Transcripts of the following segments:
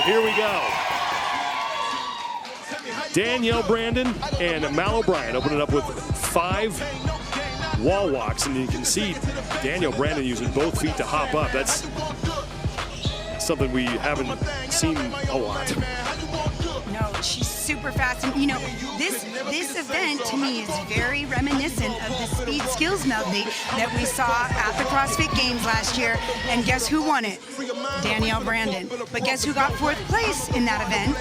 here we go. Danielle Brandon and Mal O'Brien open it up with 5 wall walks, and you can see Danielle Brandon using both feet to hop up. That's something we haven't seen a lot. No, she's super fast. And, you know, this event to me is very reminiscent of the speed skills medley that we saw at the CrossFit Games last year. And guess who won it? Danielle Brandon. But guess who got 4th place in that event?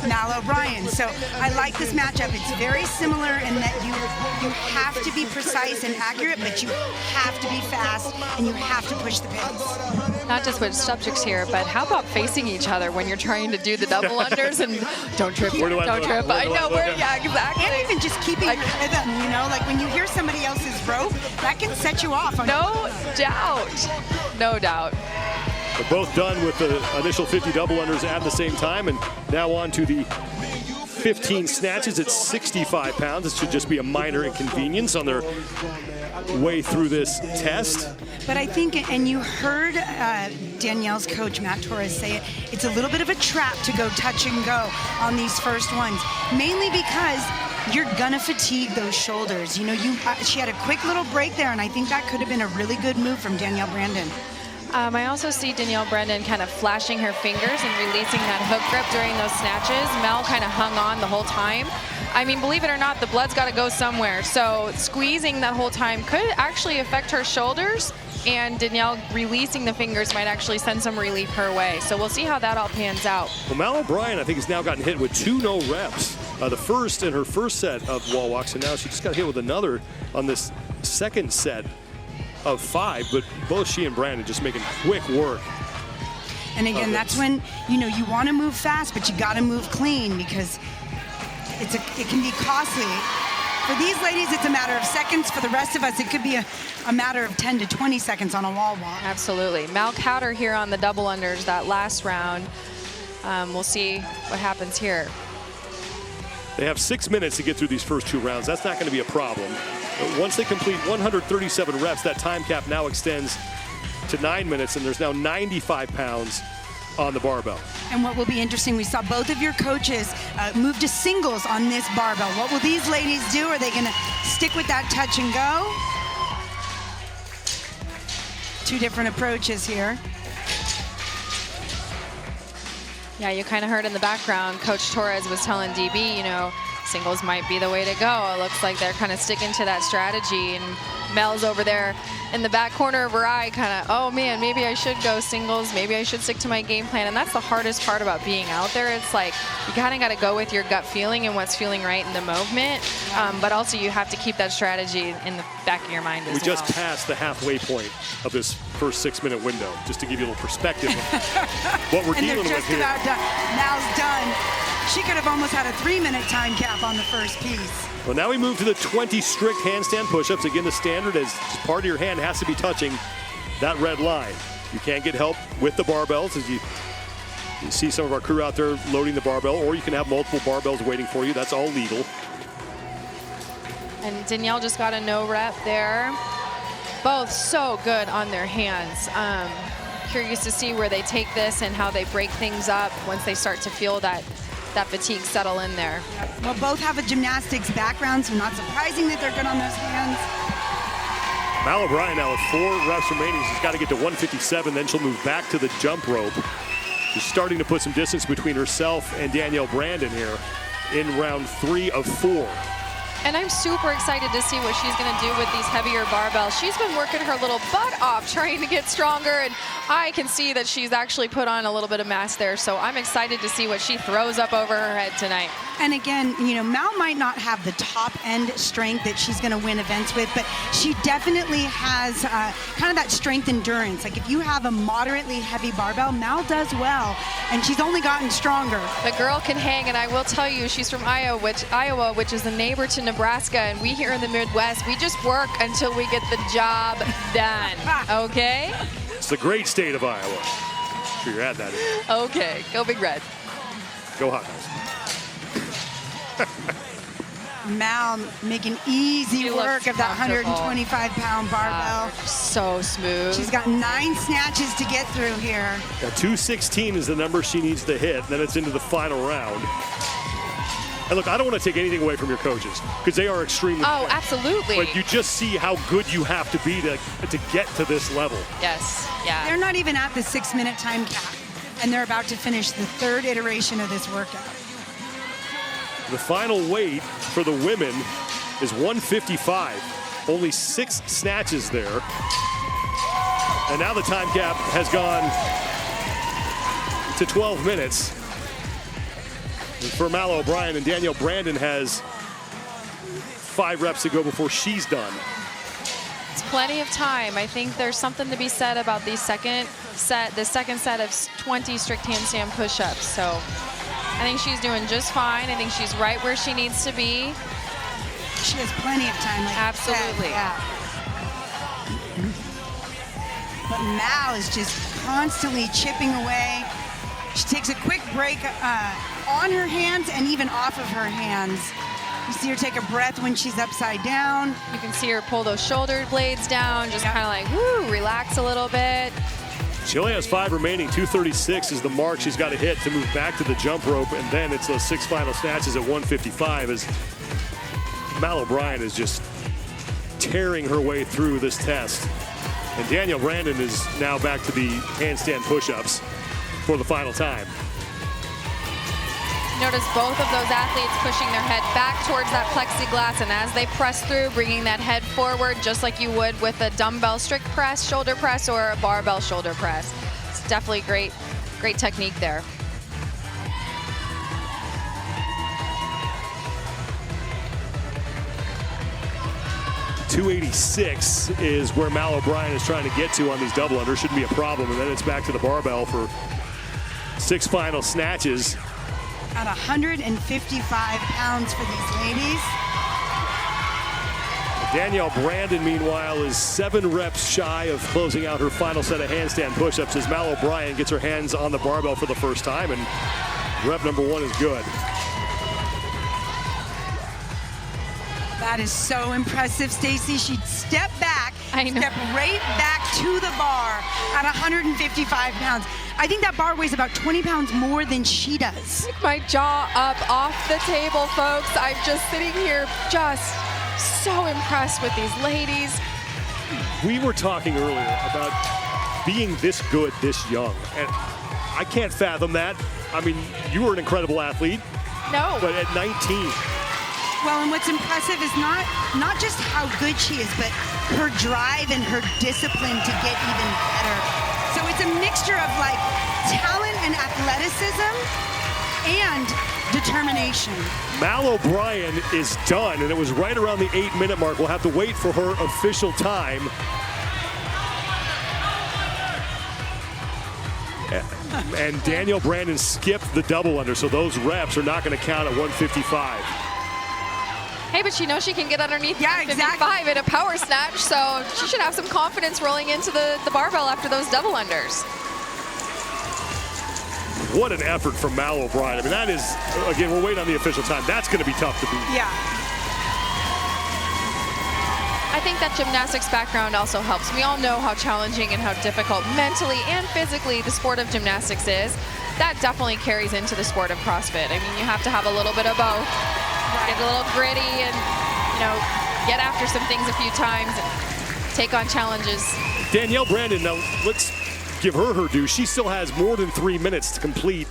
Mal O'Brien. So I like this matchup. It's very similar in that you have to be precise and accurate, but you have to be fast and you have to push the pace. Not to switch subjects here, but how about facing each other when you're trying to do the double unders and don't trip, don't trip. I know where, yeah, exactly. And even just keeping rhythm, you know, like when you hear somebody else's rope, that can set you off. No doubt, no doubt. They're both done with the initial 50 double unders at the same time, and now on to the 15 snatches at 65 pounds. It should just be a minor inconvenience on their way through this test. But I think, and you heard Danielle's coach, Matt Torres, say it, it's a little bit of a trap to go touch and go on these first ones, mainly because you're gonna fatigue those shoulders. You know, she had a quick little break there, and I think that could have been a really good move from Danielle Brandon. I also see Danielle Brandon kind of flashing her fingers and releasing that hook grip during those snatches. Mel kind of hung on the whole time. I mean, believe it or not, the blood's got to go somewhere. So squeezing that whole time could actually affect her shoulders, and Danielle releasing the fingers might actually send some relief her way. So we'll see how that all pans out. Well, Mal O'Brien, I think, has now gotten hit with 2 no reps. The first in her first set of wall walks, and now she just got hit with another on this second set of 5, but both she and Brandon just making quick work. And again, that's when, you know, you want to move fast, but you got to move clean because it can be costly. For these ladies, it's a matter of seconds. For the rest of us, it could be a matter of 10 to 20 seconds on a wall walk. Absolutely. Mal Cowder here on the double unders that last round. We'll see what happens here. They have 6 minutes to get through these first 2 rounds. That's not going to be a problem. But once they complete 137 reps, that time cap now extends to 9 minutes, and there's now 95 pounds on the barbell. And what will be interesting, we saw both of your coaches move to singles on this barbell. What will these ladies do? Are they going to stick with that touch and go? 2 different approaches here. Yeah, you kind of heard in the background, Coach Torres was telling DB, you know, singles might be the way to go. It looks like they're kind of sticking to that strategy, and Mel's over there in the back corner of her eye kind of, oh man, maybe I should go singles, maybe I should stick to my game plan. And that's the hardest part about being out there. It's like you kind of got to go with your gut feeling and what's feeling right in the movement, but also you have to keep that strategy in the back of your mind as well. We just passed the halfway point of this first 6-minute window, just to give you a little perspective of what we're dealing with here. About done. Mal's done. She could have almost had a 3-minute time cap on the first piece. Well, now we move to the 20 strict handstand push-ups. Again, the standard is part of your hand has to be touching that red line. You can't get help with the barbells, as you see some of our crew out there loading the barbell, or you can have multiple barbells waiting for you. That's all legal. And Danielle just got a no rep there. Both so good on their hands. Curious to see where they take this and how they break things up once they start to feel that fatigue settle in there. Well, both have a gymnastics background, so not surprising that they're good on those hands. Mal O'Brien now with 4 reps remaining. She's got to get to 157, then she'll move back to the jump rope. She's starting to put some distance between herself and Danielle Brandon here in round 3 of 4. And I'm super excited to see what she's going to do with these heavier barbells. She's been working her little butt off trying to get stronger, and I can see that she's actually put on a little bit of mass there. So I'm excited to see what she throws up over her head tonight. And again, you know, Mal might not have the top end strength that she's going to win events with, but she definitely has kind of that strength endurance. Like if you have a moderately heavy barbell, Mal does well, and she's only gotten stronger. The girl can hang, and I will tell you, she's from Iowa, which is a neighbor to Nebraska, and we here in the Midwest, we just work until we get the job done, okay? It's the great state of Iowa. Sure you're at that. Okay, go Big Red. Go Hawkeyes. Mal making easy She work looks of that comfortable. 125-pound barbell. So smooth. She's got 9 snatches to get through here. Now, 216 is the number she needs to hit. Then it's into the final round. And look, I don't want to take anything away from your coaches because they are extremely Oh, good. absolutely. But you just see how good you have to be to get to this level. Yes, yeah. They're not even at the 6-minute time cap, and they're about to finish the 3rd iteration of this workout. The final weight for the women is 155. Only 6 snatches there. And now the time cap has gone to 12 minutes. For Mal O'Brien, and Danielle Brandon has 5 reps to go before she's done. It's plenty of time. I think there's something to be said about the second set of 20 strict handstand push-ups. So I think she's doing just fine. I think she's right where she needs to be. She has plenty of time, like Absolutely. you said. Yeah. But Mal is just constantly chipping away. She takes a quick break on her hands and even off of her hands. You see her take a breath when she's upside down. You can see her pull those shoulder blades down, just kind of like, woo, relax a little bit. She only has 5 remaining. 236 is the mark she's got to hit to move back to the jump rope, and then it's those 6 final snatches at 155 as Mal O'Brien is just tearing her way through this test. And Danielle Brandon is now back to the handstand push-ups for the final time. Notice both of those athletes pushing their head back towards that plexiglass, and as they press through, bringing that head forward just like you would with a dumbbell strict press, shoulder press, or a barbell shoulder press. It's definitely great technique there. .286 is where Mal O'Brien is trying to get to on these double unders. Shouldn't be a problem. And then it's back to the barbell for 6 final snatches. At 155 pounds for these ladies. Danielle Brandon, meanwhile, is 7 reps shy of closing out her final set of handstand push-ups as Mal O'Brien gets her hands on the barbell for the first time, and rep number 1 is good. That is so impressive, Stacy. She'd step back, I know. step right back to the bar at 155 pounds. I think that bar weighs about 20 pounds more than she does. My jaw up off the table, folks. I'm just sitting here just so impressed with these ladies. We were talking earlier about being this good this young, and I can't fathom that. I mean, you were an incredible athlete, No. but at 19, Well, and what's impressive is not just how good she is, but her drive and her discipline to get even better. So it's a mixture of like talent and athleticism and determination. Mal O'Brien is done, and it was right around the 8-minute mark. We'll have to wait for her official time. And Danielle Brandon skipped the double under, so those reps are not going to count at 155. Hey, but she knows she can get underneath Yeah, 55 in a power snatch, so she should have some confidence rolling into the barbell after those double unders. What an effort from Mal O'Brien. I mean, that is, again, we're waiting on the official time. That's going to be tough to beat. Yeah. I think that gymnastics background also helps. We all know how challenging and how difficult mentally and physically the sport of gymnastics is. That definitely carries into the sport of CrossFit. I mean, you have to have a little bit of both. Get a little gritty and, get after some things a few times and take on challenges. Danielle Brandon, now let's give her due. She still has more than 3 minutes to complete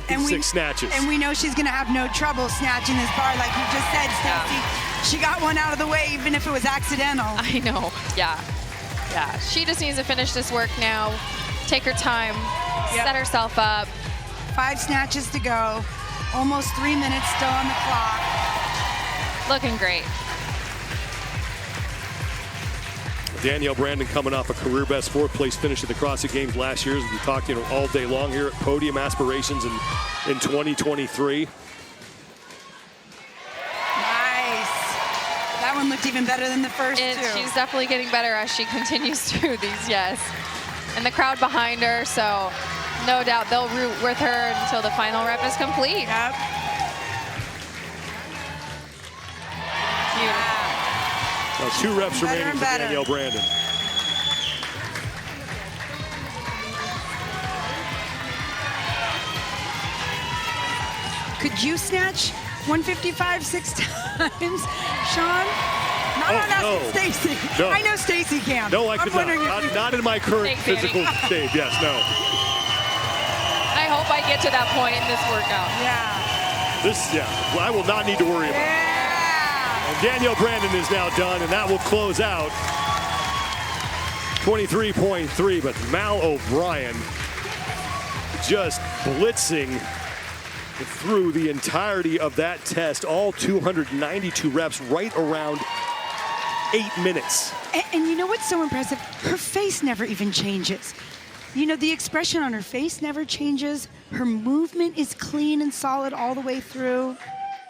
these 6 snatches. And we know she's going to have no trouble snatching this bar, like you just said, Stacy. She got one out of the way, even if it was accidental. I know, yeah. She just needs to finish this work now, take her time, set herself up. 5 snatches to go. Almost 3 minutes still on the clock. Looking great. Danielle Brandon coming off a career best 4th place finish at the CrossFit Games last year. As we talked all day long here at podium aspirations in 2023. Nice. That one looked even better than the first two. She's definitely getting better as she continues through these, yes. And the crowd behind her, so no doubt they'll root with her until the final rep is complete. Yep. Now 2 reps Better remaining and for better. Danielle Brandon. Could you snatch 155 6 times, Sean? Oh, Not on us, no. Stacy. No. I know Stacy can. No, I could I'm wondering not. if Not in my current Thanks, physical Annie. shape. Yes, no. I hope I get to that point in this workout. Yeah. Well, I will not need to worry about it. Yeah. And Danielle Brandon is now done, and that will close out 23.3. But Mal O'Brien just blitzing through the entirety of that test, all 292 reps, right around 8 minutes. And you know what's so impressive? Her face never even changes. You know, the expression on her face never changes. Her movement is clean and solid all the way through.